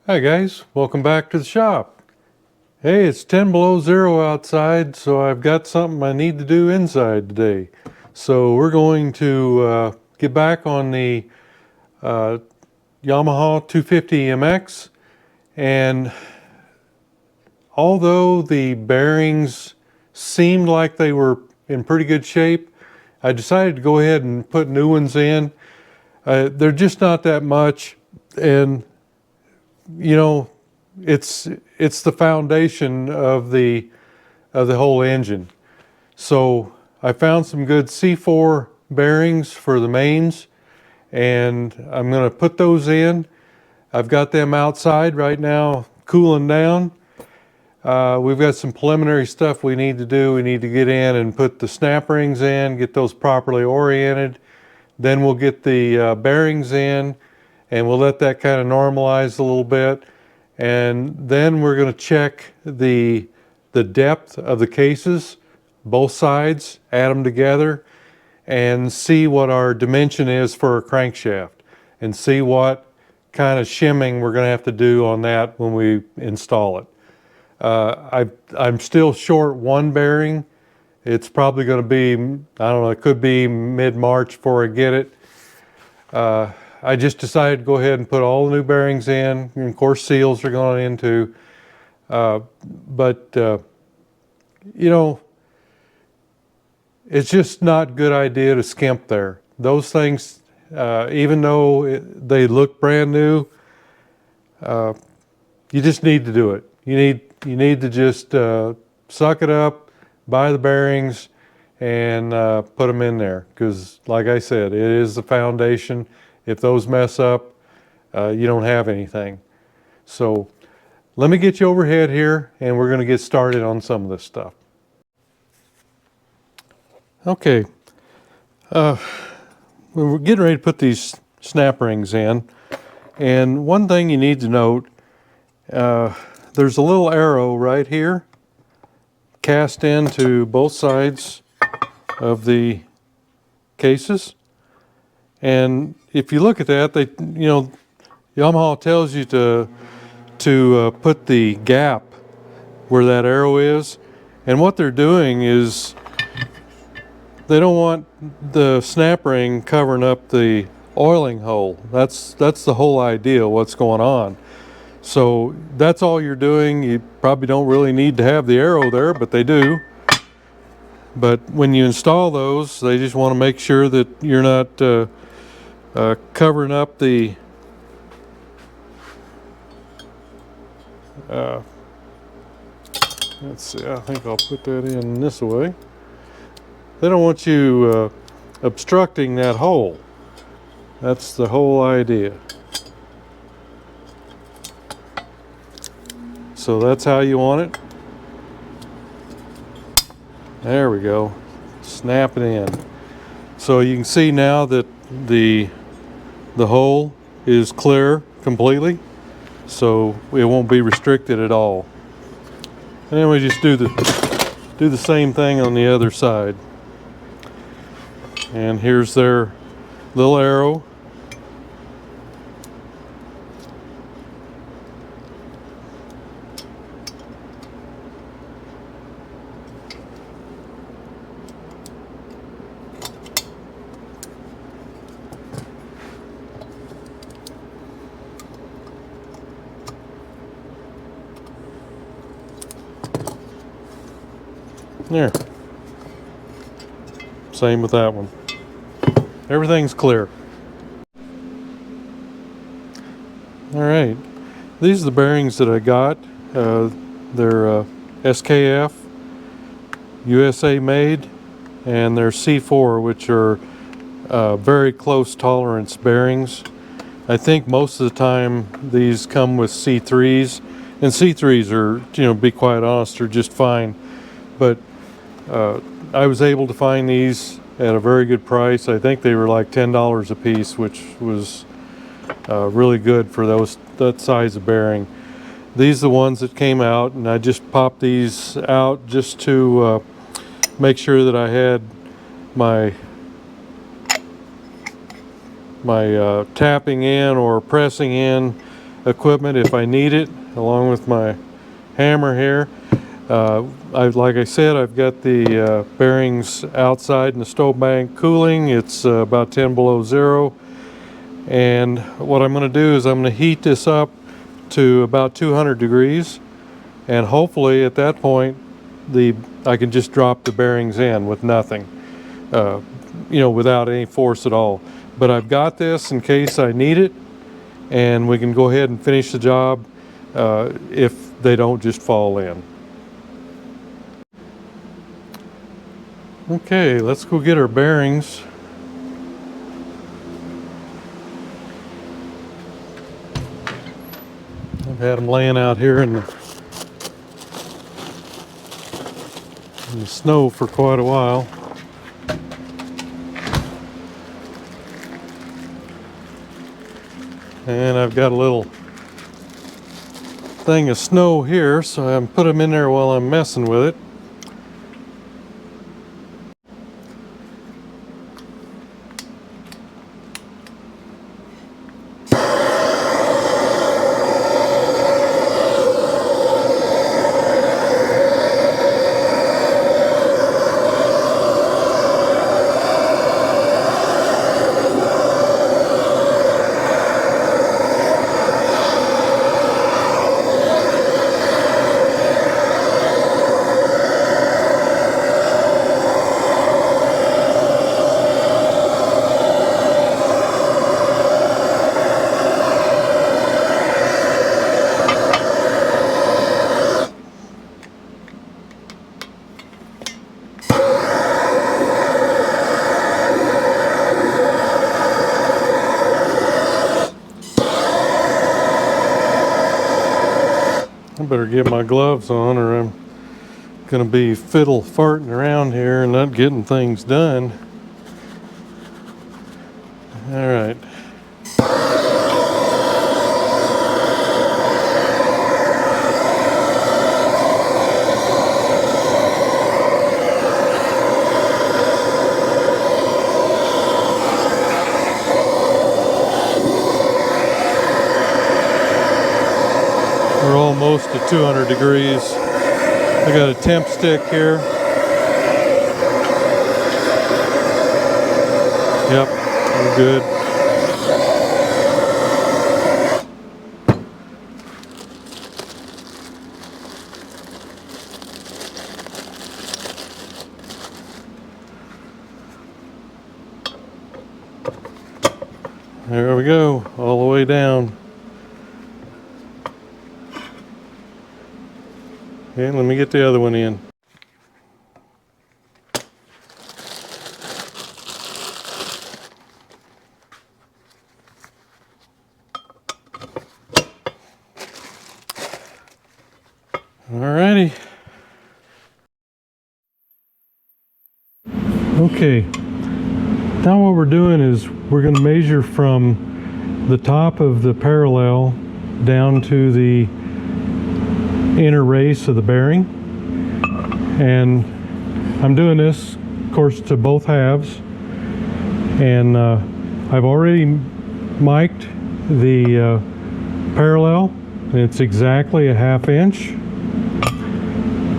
Hi guys, welcome back to the shop. Hey, it's 10 below zero outside, so I've got something I need to do inside today. So we're going to get back on the Yamaha 250 MX, and although the bearings seemed like they were in pretty good shape, I decided to go ahead and put new ones in. They're just not that much, and you know, it's the foundation of the whole engine. So I found some good C4 bearings for the mains, and I'm going to put those in. I've got them outside right now cooling down. We've got some preliminary stuff we need to do. We need to get in and put the snap rings in, get those properly oriented. Then we'll get the bearings in, and we'll let that kind of normalize a little bit. And then we're going to check the depth of the cases, both sides, add them together, and see what our dimension is for a crankshaft, and see what kind of shimming we're going to have to do on that when we install it. I'm still short one bearing. It's probably going to be, I don't know, it could be mid-March before I get it. I just decided to go ahead and put all the new bearings in, and of course seals are going into. You know, it's just not a good idea to skimp there. Those things, even though they look brand new, you just need to do it. You need to just suck it up, buy the bearings, and put them in there, because like I said, it is the foundation. If those mess up, you don't have anything. So let me get you overhead here, and we're going to get started on some of this stuff. Okay, we're getting ready to put these snap rings in, and one thing you need to note, there's a little arrow right here cast into both sides of the cases. And if you look at that, Yamaha tells you to put the gap where that arrow is. And what they're doing is they don't want the snap ring covering up the oiling hole. That's the whole idea, what's going on. So that's all you're doing. You probably don't really need to have the arrow there, but they do. But when you install those, they just want to make sure that you're not covering up the let's see, I think I'll put that in this way. They don't want you obstructing that hole. That's the whole idea. So that's how you want it. There we go. Snap it in. So you can see now that the hole is clear completely, so it won't be restricted at all. And then we just do the same thing on the other side. And here's their little arrow. There. Same with that one. Everything's clear. All right. These are the bearings that I got. They're SKF, USA made, and they're C4, which are very close tolerance bearings. I think most of the time these come with C3s, and C3s are, to be quite honest, are just fine. But I was able to find these at a very good price. I think they were like $10 a piece, which was really good for that size of bearing. These are the ones that came out, and I just popped these out just to make sure that I had my tapping in or pressing in equipment if I need it, along with my hammer here. Like I said, I've got the bearings outside in the stove bank cooling. It's about 10 below zero. And what I'm going to do is I'm going to heat this up to about 200 degrees. And hopefully at that point, I can just drop the bearings in with nothing, without any force at all. But I've got this in case I need it, and we can go ahead and finish the job if they don't just fall in. Okay, let's go get our bearings. I've had them laying out here in the snow for quite a while. And I've got a little thing of snow here, so I'm put them in there while I'm messing with it. I better get my gloves on, or I'm gonna be fiddle farting around here and not getting things done. All right. We're almost at 200 degrees. I got a temp stick here. Yep, we're good. There we go, all the way down. Okay, let me get the other one in. Alrighty. Okay, now what we're doing is we're going to measure from the top of the parallel down to the inner race of the bearing, and I'm doing this of course to both halves, and I've already mic'd the parallel, and it's exactly a 1/2 inch,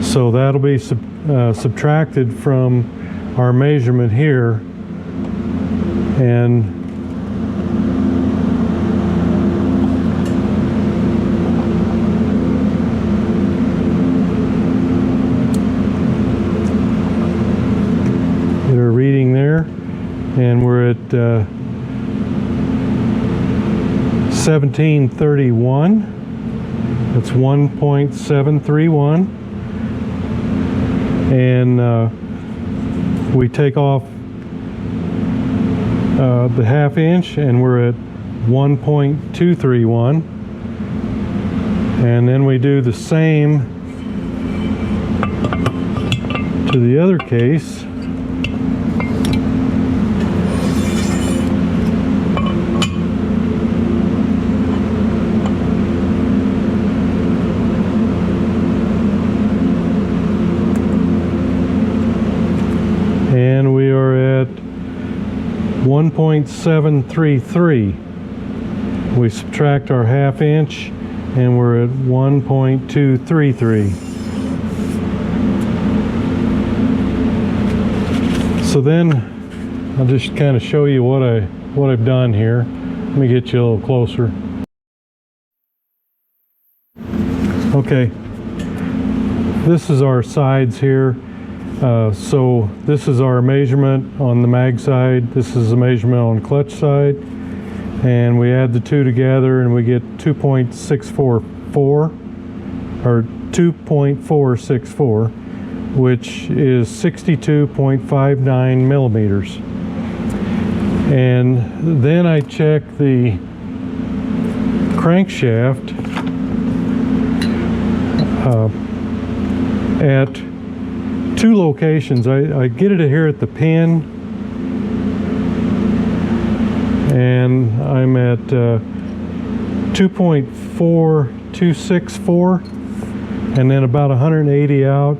so that'll be subtracted from our measurement here, and get our reading there, and we're at 1731. That's 1.731, and we take off the 1/2 inch, and we're at 1.231, and then we do the same to the other case. And we are at 1.733, We subtract our 1/2 inch and we're at 1.233. So then I'll just kind of show you what I've done here. Let me get you a little closer. Okay, this is our sides here. So this is our measurement on the mag side. This is the measurement on clutch side. And we add the two together and we get 2.644 or 2.464, which is 62.59 millimeters. And then I check the crankshaft at two locations. I get it here at the pin, and I'm at 2.4264, and then about 180 out,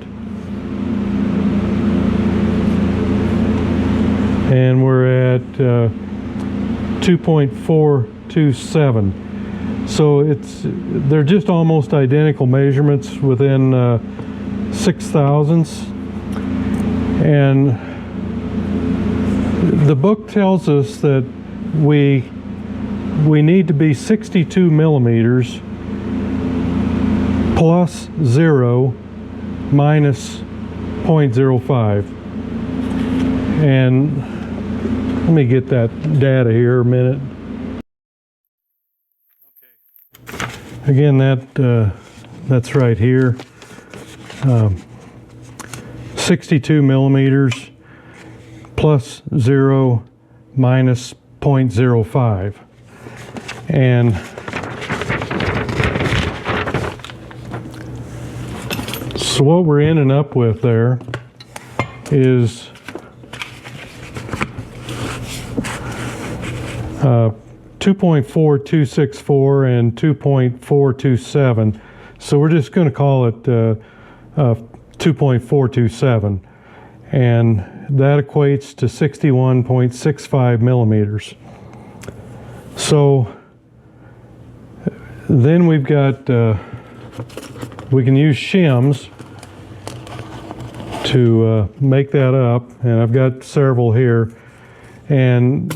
and we're at 2.427. So they're just almost identical measurements within 6 thousandths. And the book tells us that we need to be 62 millimeters plus 0 minus 0.05. And let me get that data here a minute. Again, that's right here. 62 millimeters plus 0 minus 0.05. And so what we're ending up with there is 2.4264 and 2.427. So we're just going to call it 2.427, and that equates to 61.65 millimeters. So then we've got we can use shims to make that up, and I've got several here. And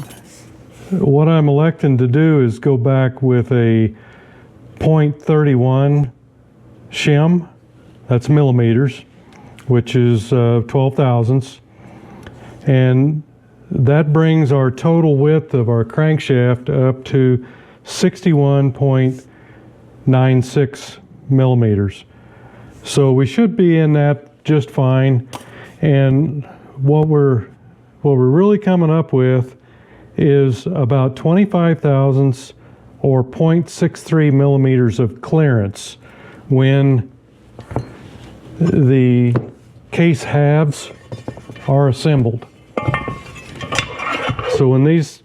what I'm electing to do is go back with a 0.31 shim, that's millimeters, which is 12 thousandths, and that brings our total width of our crankshaft up to 61.96 millimeters. So we should be in that just fine. And what we're really coming up with is about 25 thousandths or 0.63 millimeters of clearance when the case halves are assembled. So when these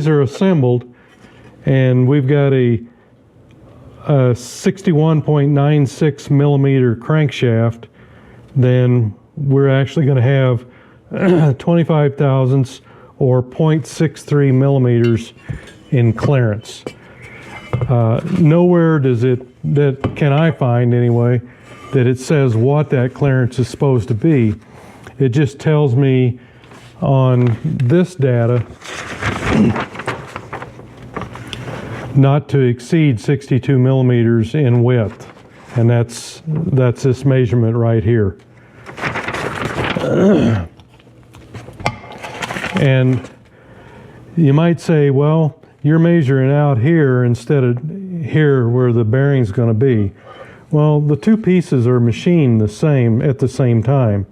are assembled and we've got a 61.96 millimeter crankshaft, then we're actually going to have 25 thousandths or 0.63 millimeters in clearance. Nowhere can I find anyway, that it says what that clearance is supposed to be. It just tells me on this data not to exceed 62 millimeters in width, and that's this measurement right here. And you might say, well, you're measuring out here instead of here where the bearing's going to be. Well, the two pieces are machined the same at the same time.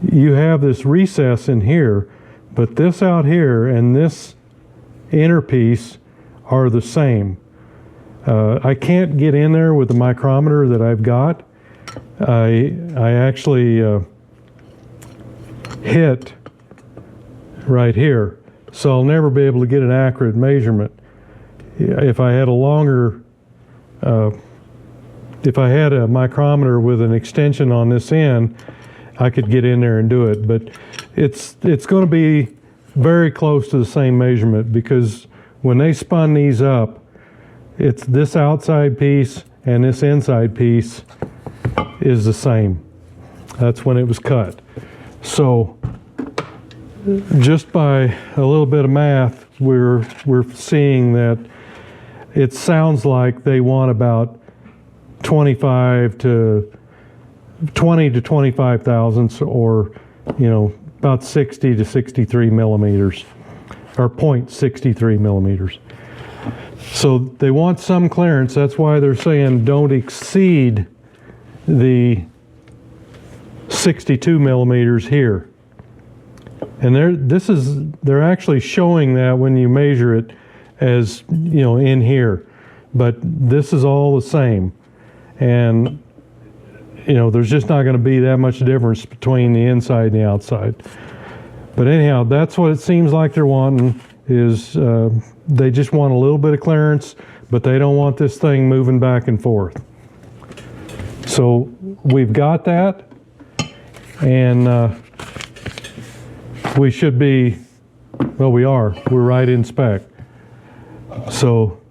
You have this recess in here, but this out here and this inner piece are the same. I can't get in there with the micrometer that I've got. I actually hit right here, so I'll never be able to get an accurate measurement. If I had a longer, if I had a micrometer with an extension on this end, I could get in there and do it, but it's going to be very close to the same measurement, because when they spun these up, it's this outside piece and this inside piece is the same. That's when it was cut. So just by a little bit of math, we're seeing that it sounds like they want about 20 to 25 thousandths, or about 60 to 63 millimeters, or 0.63 millimeters. So they want some clearance. That's why they're saying don't exceed the 62 millimeters here. And they're actually showing that when you measure it as, in here. But this is all the same. And, there's just not going to be that much difference between the inside and the outside. But anyhow, that's what it seems like they're wanting, is they just want a little bit of clearance, but they don't want this thing moving back and forth. So we've got that, and we should be, well, we're right in spec. So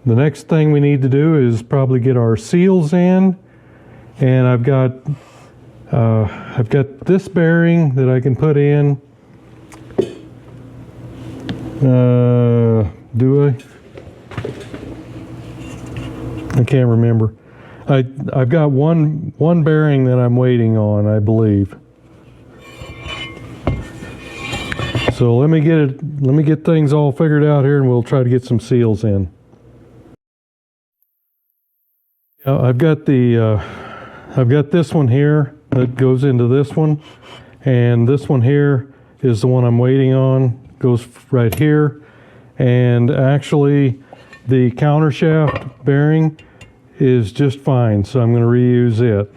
the next thing we need to do is probably get our seals in, and I've got this bearing that I can put in. Do I? I can't remember. I've got one bearing that I'm waiting on, I believe. So let me get things all figured out here, and we'll try to get some seals in. I've got this one here that goes into this one, and this one here is the one I'm waiting on. Goes right here, and actually the counter shaft bearing is just fine, so I'm going to reuse it.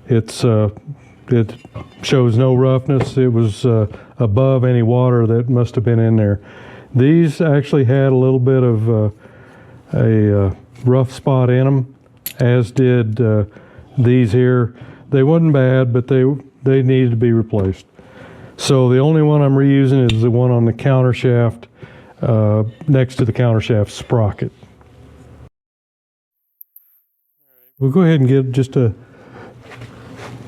It shows no roughness. It was above any water that must have been in there. These actually had a little bit of a rough spot in them, as did these here. They wasn't bad, but they needed to be replaced. So the only one I'm reusing is the one on the counter shaft, next to the counter shaft sprocket. We'll go ahead and get just a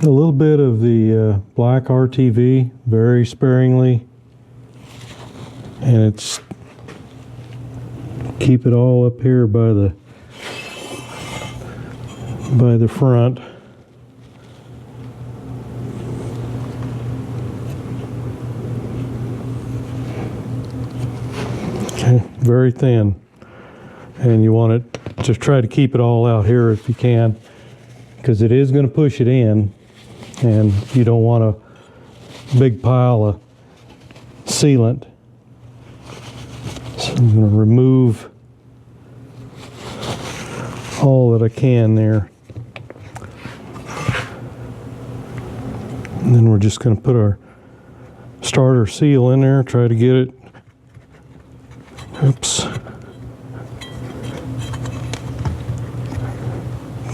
little bit of the black RTV, very sparingly, and it's keep it all up here by the front. Okay, very thin, and you want it, just try to keep it all out here if you can, because it is going to push it in, and you don't want a big pile of sealant. So I'm going to remove all that I can there. And then we're just going to put our starter seal in there, try to get it. Oops.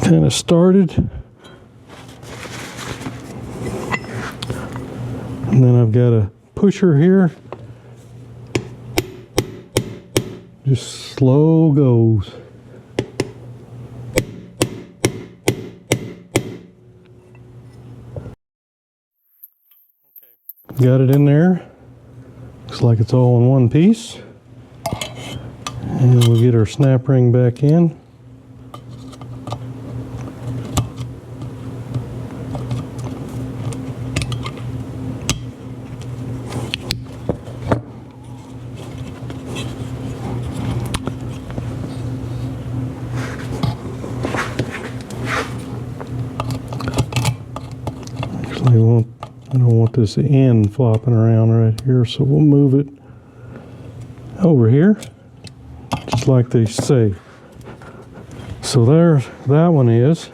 Kind of started. And then I've got a pusher here. Just slow goes. Got it in there. Looks like it's all in one piece. And we'll get our snap ring back in. Actually, I don't want this end flopping around right here, so we'll move it over here, just like they say. So there, that one is.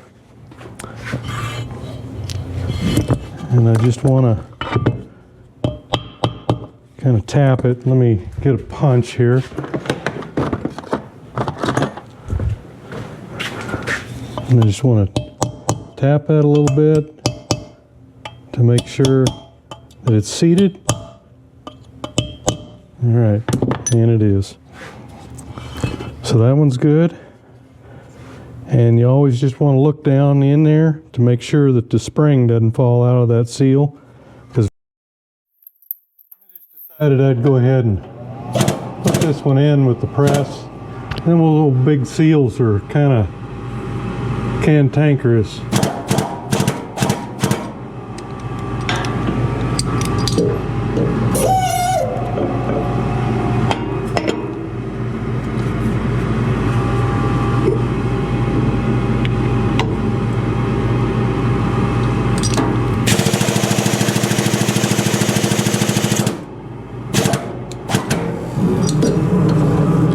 And I just want to kind of tap it. Let me get a punch here. And I just want to tap that a little bit to make sure that it's seated. All right, and it is. So that one's good. And you always just want to look down in there to make sure that the spring doesn't fall out of that seal. Because I decided I'd go ahead and put this one in with the press. Them little big seals are kind of cantankerous.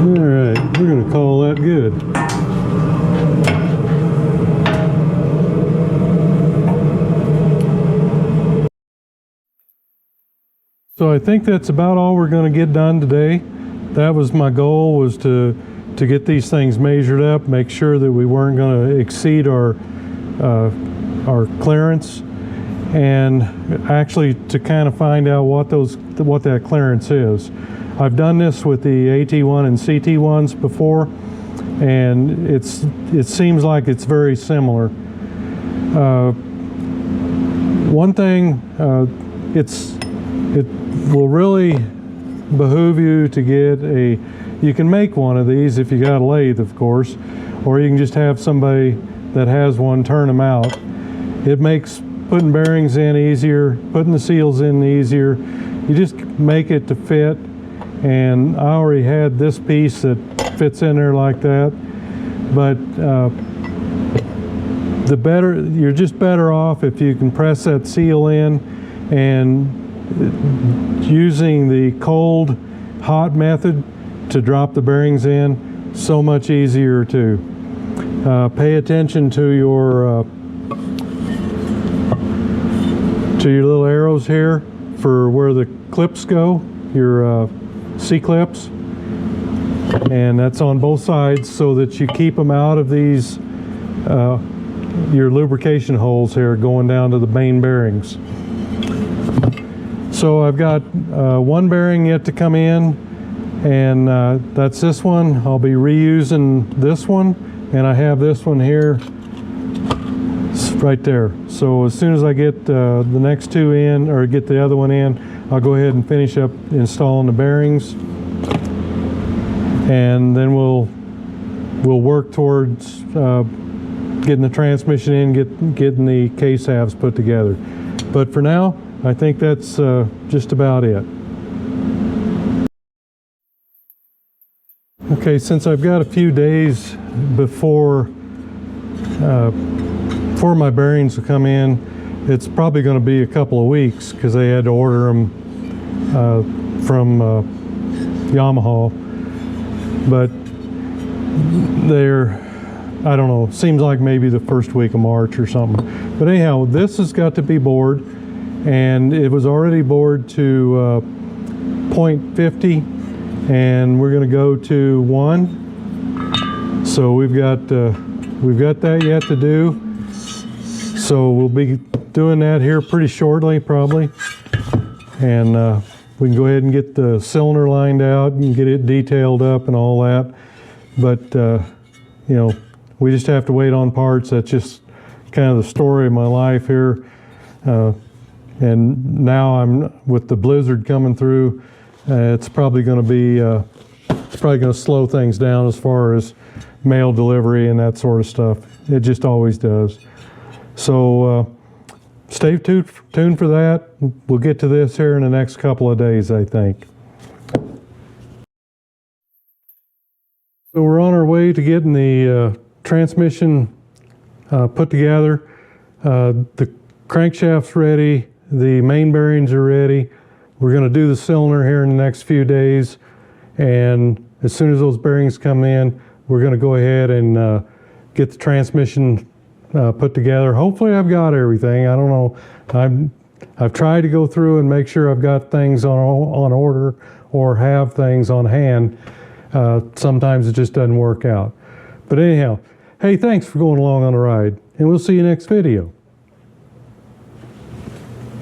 Alright, we're going to call that good. So I think that's about all we're going to get done today. That was my goal, was to get these things measured up, make sure that we weren't going to exceed our clearance, and actually to kind of find out what that clearance is. I've done this with the AT1 and CT1s before, and it seems like it's very similar. One thing, it will really behoove you to get you can make one of these if you got a lathe, of course, or you can just have somebody that has one turn them out. It makes putting bearings in easier, putting the seals in easier. You just make it to fit. And I already had this piece that fits in there like that, but you're just better off if you can press that seal in, and using the cold hot method to drop the bearings in, so much easier too. Pay attention to your little arrows here for where the clips go, your C-clips, and that's on both sides so that you keep them out of these your lubrication holes here going down to the main bearings. So I've got one bearing yet to come in, and that's this one. I'll be reusing this one, and I have this one here right there. So as soon as I get the next two in, or get the other one in, I'll go ahead and finish up installing the bearings, and then we'll work towards getting the transmission in, getting the case halves put together. But for now, I think that's just about it. Okay, since I've got a few days before my bearings will come in, it's probably going to be a couple of weeks because they had to order them from Yamaha. But I don't know, seems like maybe the first week of March or something. But anyhow, this has got to be bored, and it was already bored to 0.50, and we're going to go to 1. So we've got that yet to do. So we'll be doing that here pretty shortly, probably, and we can go ahead and get the cylinder lined out and get it detailed up and all that. But you know, we just have to wait on parts. That's just kind of the story of my life here. And now I'm with the blizzard coming through. It's probably going to be slow things down as far as mail delivery and that sort of stuff. It just always does. So stay tuned for that. We'll get to this here in the next couple of days, I think. So we're on our way to getting the transmission put together. The crankshaft's ready. The main bearings are ready. We're going to do the cylinder here in the next few days. And as soon as those bearings come in, we're going to go ahead and get the transmission put together. Hopefully I've got everything. I don't know. I've tried to go through and make sure I've got things on order or have things on hand. Sometimes it just doesn't work out. But anyhow, hey, thanks for going along on the ride, and we'll see you next video.